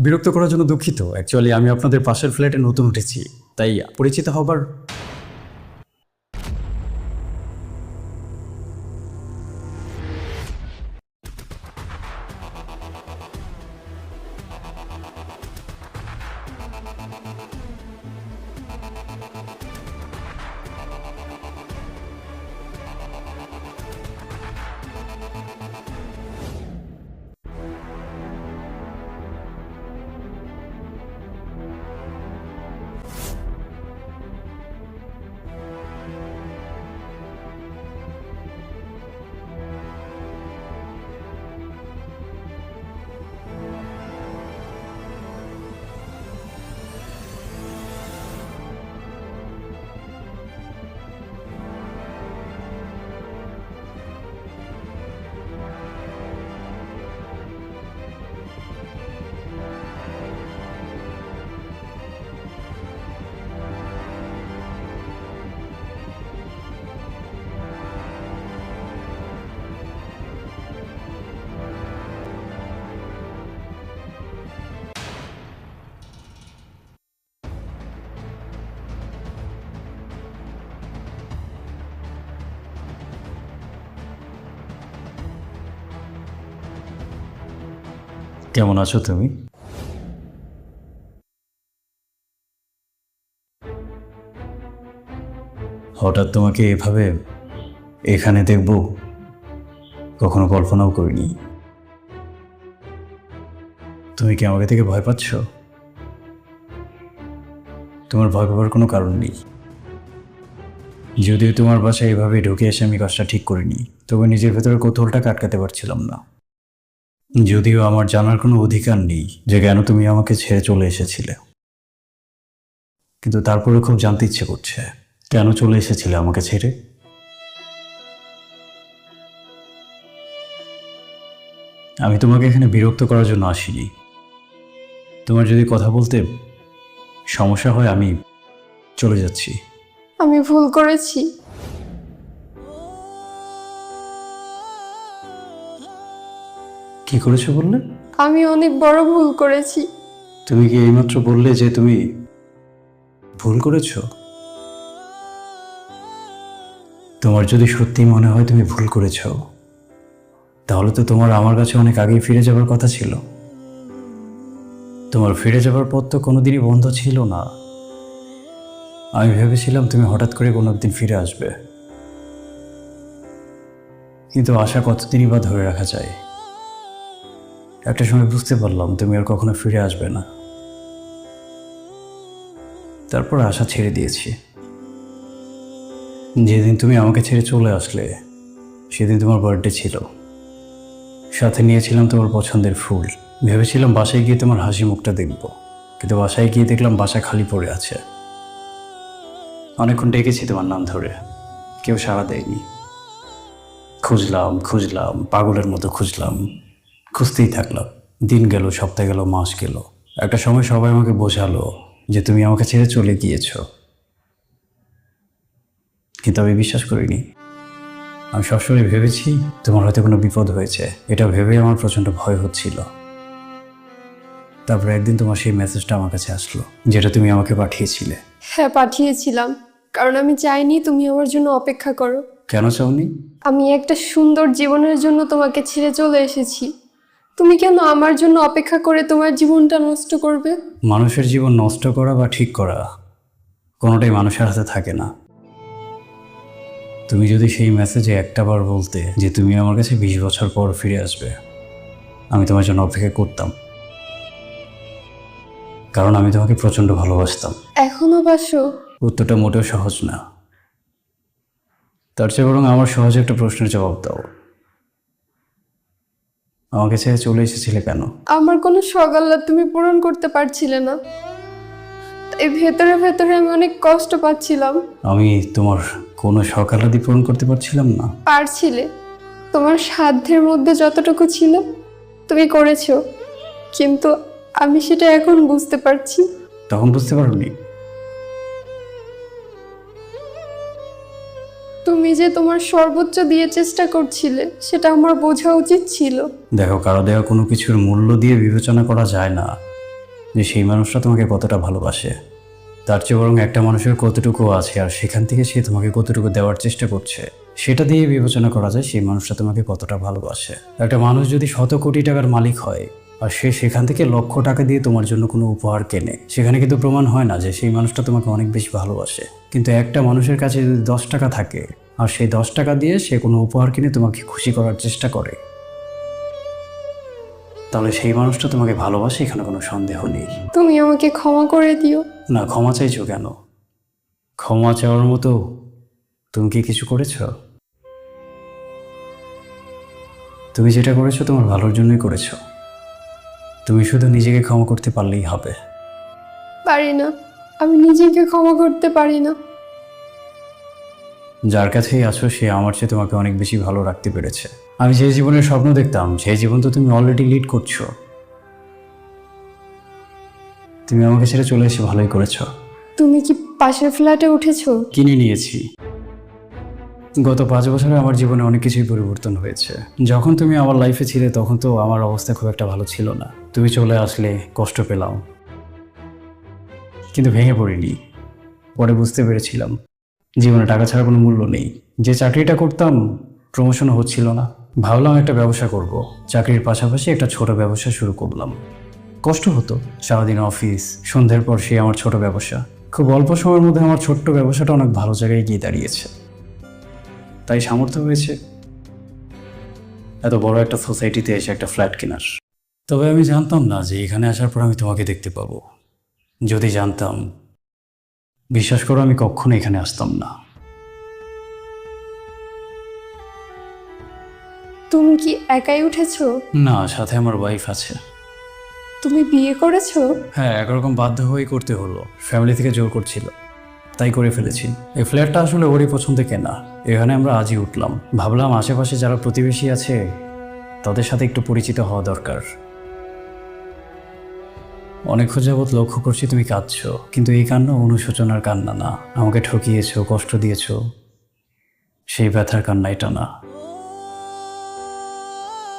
বিরক্ত করার জন্য দুঃখিত। অ্যাকচুয়ালি আমি আপনাদের পাশের ফ্ল্যাটে নতুন উঠেছি, তাই পরিচিত হবার। কেমন আছো তুমি? হঠাৎ তোমাকে এভাবে এখানে দেখব কখনো কল্পনাও করিনি। তুমি কি আমাকে থেকে ভয় পাচ্ছ? তোমার ভয় পাওয়ার কোনো কারণ নেই। যদিও তোমার বাসায় এভাবে ঢুকে এসে আমি কাজটা ঠিক করিনি, তবে নিজের ভেতরে কৌতূহলটা আটকাতে পারছিলাম না। যদিও আমার জানার কোনো অধিকার নেই যে কেন তুমি আমাকে ছেড়ে চলে এসেছিলে, কিন্তু তারপরে খুব জানতে ইচ্ছে করছে কেন চলে এসেছিলে আমাকে ছেড়ে। আমি তোমাকে এখানে বিরক্ত করার জন্য আসিনি। তোমার যদি কথা বলতে সমস্যা হয় আমি চলে যাচ্ছি। আমি ভুল করেছি। কি করেছো বললে? আমি অনেক বড় ভুল করেছি। তুমি কি এইমাত্র বললে যে তুমি ভুল করেছো? তোমার যদি সত্যি মনে হয় তুমি ভুল করেছো, তাহলে তো তোমার আমার কাছে অনেক আগেই ফিরে যাবার কথা ছিল। তোমার ফিরে যাবার পথ তো কোনোদিনই বন্ধ ছিল না। আমি ভেবেছিলাম তুমি হঠাৎ করে কোনো একদিন ফিরে আসবে, কিন্তু আশা কতদিনই বা ধরে রাখা যায়। একটা সময় বুঝতে পারলাম তুমি আর কখনো ফিরে আসবে না। তারপর আশা ছেড়ে দিয়েছি। যেদিন তুমি আমাকে ছেড়ে চলে আসলে সেদিন তোমার বার্থডে ছিল। সাথে নিয়েছিলাম তোমার পছন্দের ফুল। ভেবেছিলাম বাসায় গিয়ে তোমার হাসি মুখটা দেখব, কিন্তু বাসায় গিয়ে দেখলাম বাসা খালি পড়ে আছে। অনেকক্ষণ ডেকেছি তোমার নাম ধরে, কেউ সাড়া দেয়নি। খুঁজলাম খুঁজলাম, পাগলের মতো খুঁজলাম, খুঁজতেই থাকলাম। দিন গেল, সপ্তাহ গেল, মাস গেল। একটা সময় সবাই আমাকে বোঝালো যে তুমি আমাকে ছেড়ে চলে গিয়েছো, কিন্তু আমি বিশ্বাস করিনি। আমি সবসময় ভেবেছি তোমার হয়তো কোনো বিপদ হয়েছে, এটা ভেবেই আমার প্রচণ্ড ভয় হচ্ছিল। তারপর একদিন তোমার সেই মেসেজটা আমার কাছে আসলো, যেটা তুমি আমাকে পাঠিয়েছিলে। হ্যাঁ, পাঠিয়েছিলাম, কারণ আমি চাইনি তুমি আমার জন্য অপেক্ষা করো। কেন চাওনি? আমি একটা সুন্দর জীবনের জন্য তোমাকে ছেড়ে চলে এসেছি। তুমি কেন আমার জন্য অপেক্ষা করে তোমার জীবনটা নষ্ট করবে? মানুষের জীবন নষ্ট করা বা ঠিক করা কোনোটাই মানুষের হাতে থাকে না। তুমি যদি সেই মেসেজে একটাবার বলতে যে তুমি আমার কাছে 20 বছর পর ফিরে আসবে, আমি তোমার জন্য অপেক্ষা করতাম, কারণ আমি তোমাকে প্রচণ্ড ভালোবাসতাম। এখনো বাসো? উত্তরটা মোটেও সহজ না। তার চেয়ে বরং আমার সহজ একটা প্রশ্নের জবাব দাও। আমাকে ছেড়ে চলে এসেছিলে কেন? আমার কোনো সকাল্লা তুমি পূরণ করতে পারছিলে না, তাই ভেতরে ভেতরে আমি অনেক কষ্ট পাচ্ছিলাম। আমি তোমার কোনো সকালাদি পূরণ করতে পারছিলাম না? পারছিলে, তোমার সাধ্যের মধ্যে যতটুকু ছিল তুমি করেছো, কিন্তু আমি সেটা এখন বুঝতে পারছি। তখন বুঝতে পারোনি? তুমি যে তোমার সর্বোচ্চ দিয়ে চেষ্টা করছিলে সেটা আমার বোঝা উচিত ছিল। দেখো, কারো দেওয়া কোনো কিছুর মূল্য দিয়ে বিবেচনা করা যায় না। যে সেই মানুষটা তোমাকে কতটা ভালোবাসে। তার চেয়ে বরং একটা মানুষের কতটুকু আছে আর সেখান থেকে সে তোমাকে কতটুকু দেওয়ার চেষ্টা করছে সেটা দিয়ে বিবেচনা করা যায় সেই মানুষটা তোমাকে কতটা ভালোবাসে। একটা মানুষ যদি 100 কোটি টাকার মালিক হয় আর সে সেখান থেকে লক্ষ টাকা দিয়ে তোমার জন্য কোনো উপহার কেনে, সেখানে কিন্তু প্রমাণ হয় না যে সেই মানুষটা তোমাকে অনেক বেশি ভালোবাসে। কিন্তু একটা মানুষের কাছে যদি 10 টাকা থাকে আর সেই 10 টাকা দিয়ে সে কোনো উপহার কিনে তোমাকে খুশি করার চেষ্টা করে, তাহলে সেই মানুষটা তোমাকে ভালোবাসে, এখানে কোনো সন্দেহ নেই। তুমি আমাকে ক্ষমা করে দিও। না, ক্ষমা চাইছো কেন? ক্ষমা চাওয়ার মতো তুমি কি কিছু করেছো? তুমি যেটা করেছো তোমার ভালোর জন্যই করেছো। তুমি শুধু নিজেকে ক্ষমা করতে পারলেই হবে। পারি না, আমি নিজেকে ক্ষমা করতে পারি না। যার কাছেই আছো সে আমার চেয়ে তোমাকে অনেক বেশি ভালো রাখতে পেরেছে। আমি যে জীবনের স্বপ্ন দেখতাম সেই জীবন তো তুমি অলরেডি লিড করছো। তুমি আমাকে ছেড়ে চলে এসে ভালোই করেছো। তুমি কি পাশের ফ্ল্যাটে উঠেছো? কিনে নিয়েছি। গত 5 বছরে আমার জীবনে অনেক কিছুই পরিবর্তন হয়েছে। যখন তুমি আমার লাইফে ছিলে তখন তো আমার অবস্থা খুব একটা ভালো ছিল না। তুমি চলে আসলে, কষ্ট পেলাম, কিন্তু ভেঙে পড়িনি। পরে বুঝতে পেরেছিলাম জীবনে টাকা ছাড়া কোনো মূল্য নেই। যে চাকরিটা করতাম প্রমোশনও হচ্ছিল না। ভাবলাম একটা ব্যবসা করব। চাকরির পাশাপাশি একটা ছোট ব্যবসা শুরু করলাম। কষ্ট হতো, সারাদিন অফিস, সন্ধ্যের পর সে আমার ছোট ব্যবসা। খুব অল্প সময়ের মধ্যে আমার ছোট্ট ব্যবসাটা অনেক ভালো জায়গায় গিয়ে দাঁড়িয়েছে। তাই সামর্থ্য হয়েছে এত বড় একটা সোসাইটিতে এসে একটা ফ্ল্যাট কেনার। তবে আমি জানতাম না যে এখানে আসার পর আমি তোমাকে দেখতে পাবো। যদি জানতাম, বিশ্বাস করো আমি কখনো এখানে আসতাম না। তুমি কি একাই উঠেছো? না, সাথে আমার ওয়াইফ আছে। তুমি বিয়ে করেছো? হ্যাঁ, একরকম বাধ্য হয়েই করতে হলো। ফ্যামিলি থেকে জোর করছিল, তাই করে ফেলেছি। এই ফ্ল্যাটটা আসলে ওরই পছন্দে কেনা। এখানে আমরা আজই উঠলাম। ভাবলাম আশেপাশে যারা প্রতিবেশী আছে তাদের সাথে একটু পরিচিত হওয়া দরকার। অনেক যাবৎ লক্ষ্য করছি তুমি কাঁদছো, কিন্তু এই কান্না অনুশোচনার কান্না না। আমাকে ঠকিয়েছো, কষ্ট দিয়েছো, সেই ব্যথার কান্না এটা না।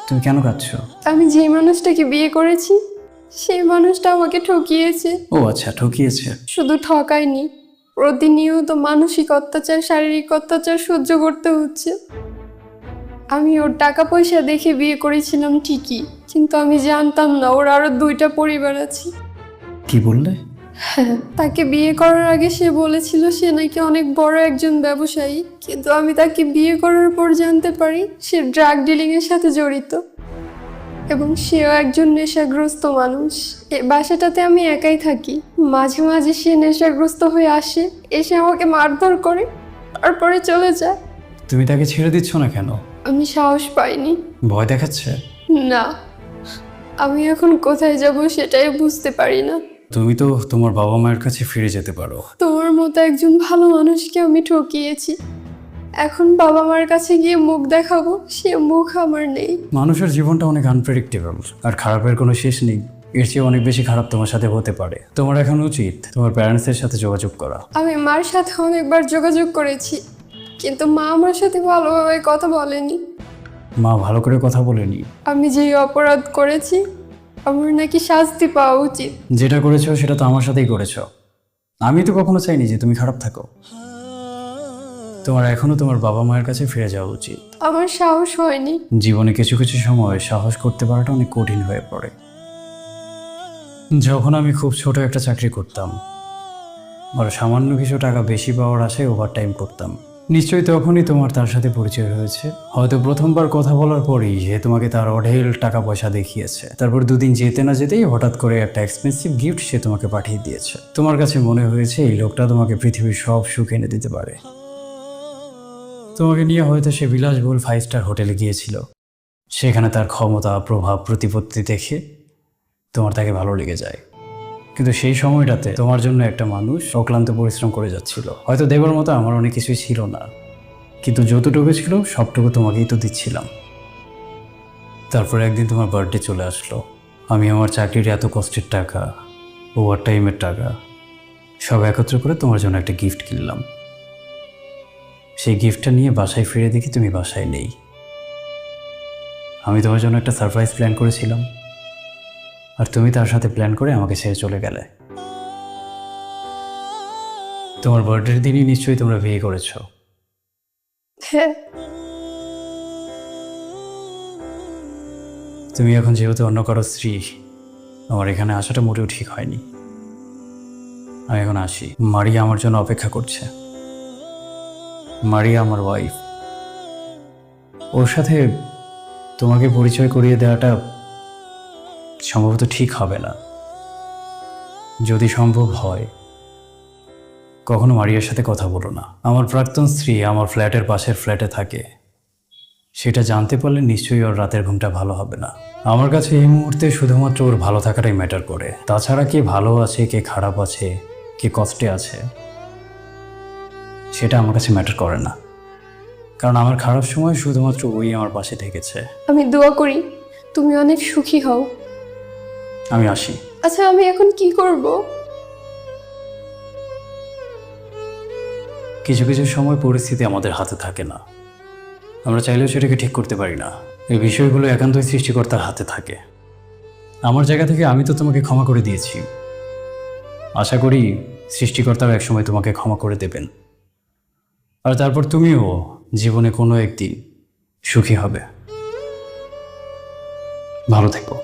তুমি কেন কাঁদছো? আমি যে মানুষটাকে বিয়ে করেছি সেই মানুষটা আমাকে ঠকিয়েছে। ও আচ্ছা, ঠকিয়েছে। শুধু ঠকায়নি, প্রতিনিয়ত মানসিক অত্যাচার, শারীরিক অত্যাচার সহ্য করতে হচ্ছে। আমি ওর টাকা পয়সা দেখে বিয়ে করেছিলাম ঠিকই, কিন্তু আমি জানতাম না ওর আরো 2টা পরিবার আছে। কি বললে? হ্যাঁ, তাকে বিয়ে করার আগে সে বলেছিল সে নাকি অনেক বড় একজন ব্যবসায়ী, কিন্তু আমি তাকে বিয়ে করার পর জানতে পারি সে ড্রাগ ডিলিং এর সাথে জড়িত এবং সেও একজন নেশাগ্রস্ত মানুষ। এই বাসাটাতে আমি একাই থাকি। মাঝে মাঝে সে নেশাগ্রস্ত হয়ে আসে, এসে আমাকে মারধর করে, তারপরে চলে যায়। তুমি তাকে ছেড়ে দিচ্ছ না কেন? আমি সাহস পাইনি। ভয় দেখাচ্ছে? না, আমি এখন কোথায় যাব সেটাই বুঝতে পারি না। তুমি তো তোমার বাবা মায়ের কাছে ফিরে যেতে পারো। তোমার মতো একজন ভালো মানুষকে আমি ঠকিয়েছি। এখন বাবা মার কাছে গিয়ে মুখ দেখাবো, সে মুখ আমার নেই। মানুষের জীবনটা অনেক আনপ্রেডিক্টেবল, আর খারাপের কোনো শেষ নেই। এর চেয়ে অনেক বেশি খারাপ তোমার সাথে হতে পারে। তোমার এখন উচিত তোমার প্যারেন্টসের সাথে যোগাযোগ করা। আমি মার সাথে অনেকবার যোগাযোগ করেছি, কিন্তু মা আমার সাথে ভালোভাবে কথা বলেনি। মা ভালো করে কথা বলেনি? আমি যে অপরাধ করেছি আমার নাকি শাস্তি পাওয়া উচিত। যেটা করেছো সেটা তো আমার সাথেই করেছো। আমি তো কখনো চাইনি যে তুমি খারাপ থাকো। তোমার এখনো তোমার বাবা মায়ের কাছে ফিরে যাওয়া উচিত। আমার সাহস হয়নি। জীবনে কিছু কিছু সময় সাহস করতে পারাটা অনেক কঠিন হয়ে পড়ে। যখন আমি খুব ছোট একটা চাকরি করতাম আর সামান্য কিছু টাকা বেশি পাওয়ার আশায় ওভারটাইম করতাম, নিশ্চয়ই তখনই তোমার তার সাথে পরিচয় হয়েছে। হয়তো প্রথমবার কথা বলার পরেই সে তোমাকে তার অঢেল টাকা পয়সা দেখিয়েছে। তারপর 2 দিন যেতে না যেতেই হঠাৎ করে একটা এক্সপেন্সিভ গিফট সে তোমাকে পাঠিয়ে দিয়েছে। তোমার কাছে মনে হয়েছে এই লোকটা তোমাকে পৃথিবীর সব সুখ এনে দিতে পারে। তোমাকে নিয়ে হয়তো সে বিলাসবহুল 5 স্টার হোটেলে গিয়েছিল। সেখানে তার ক্ষমতা, প্রভাব, প্রতিপত্তি দেখে তোমার তাকে ভালো লেগে যায়। কিন্তু সেই সময়টাতে তোমার জন্য একটা মানুষ অক্লান্ত পরিশ্রম করে যাচ্ছিল। হয়তো দেবার মতো আমার অনেক কিছুই ছিল না, কিন্তু যতটুকু ছিল সবটুকু তোমাকেই তো দিচ্ছিলাম। তারপর একদিন তোমার বার্থডে চলে আসলো। আমি আমার চাকরির এত কষ্টের টাকা, ওভার টাইমের টাকা সব একত্র করে তোমার জন্য একটা গিফট কিনলাম। সেই গিফটটা নিয়ে বাসায় ফিরে দেখি তুমি বাসায় নেই। আমি তোমার জন্য একটা সারপ্রাইজ প্ল্যান করেছিলাম, আর তুমি তার সাথে প্ল্যান করে আমাকে ছেড়ে চলে গেলে। তোমার বার্থডের দিনই নিশ্চয়ই তোমরা বিয়ে করেছো। হ্যাঁ, তুমি এখন যেহেতু অন্য কারো স্ত্রী, আমার এখানে আসাটা মোটেও ঠিক হয়নি। আমি এখন আসি। মারিয়া আমার জন্য অপেক্ষা করছে। মারিয়া আমার ওয়াইফ। ওর সাথে তোমাকে পরিচয় করিয়ে দেওয়াটা সম্ভবত ঠিক হবে না। যদি সম্ভব হয় কখনো মারিয়ার সাথে কথা বলো না। আমার প্রাক্তন স্ত্রী আমার ফ্ল্যাটের পাশের ফ্ল্যাটে থাকে, সেটা জানতে পারলে নিশ্চয়ই ওর রাতের ঘুমটা ভালো হবে না। আমার কাছে এই মুহূর্তে শুধুমাত্র ওর ভালো থাকাটাই ম্যাটার করে। তাছাড়া কে ভালো আছে, কে খারাপ আছে, কে কষ্টে আছে, সেটা আমার কাছে ম্যাটার করে না। কারণ আমার খারাপ সময় শুধুমাত্র ওই আমার পাশে থেকেছে। আমি দোয়া করি তুমি অনেক সুখী হও। আমি আসি। আচ্ছা, আমি এখন কি করব? কিছু কিছু সময় পরিস্থিতি আমাদের হাতে থাকে না, আমরা চাইলেও সেটাকে ঠিক করতে পারি না। এই বিষয়গুলো একান্তই সৃষ্টিকর্তার হাতে থাকে। আমার জায়গা থেকে আমি তো তোমাকে ক্ষমা করে দিয়েছি, আশা করি সৃষ্টিকর্তাও একসময় তোমাকে ক্ষমা করে দেবেন। আর তারপর তুমিও জীবনে কোনো একদিন সুখী হবে। ভালো থেকো।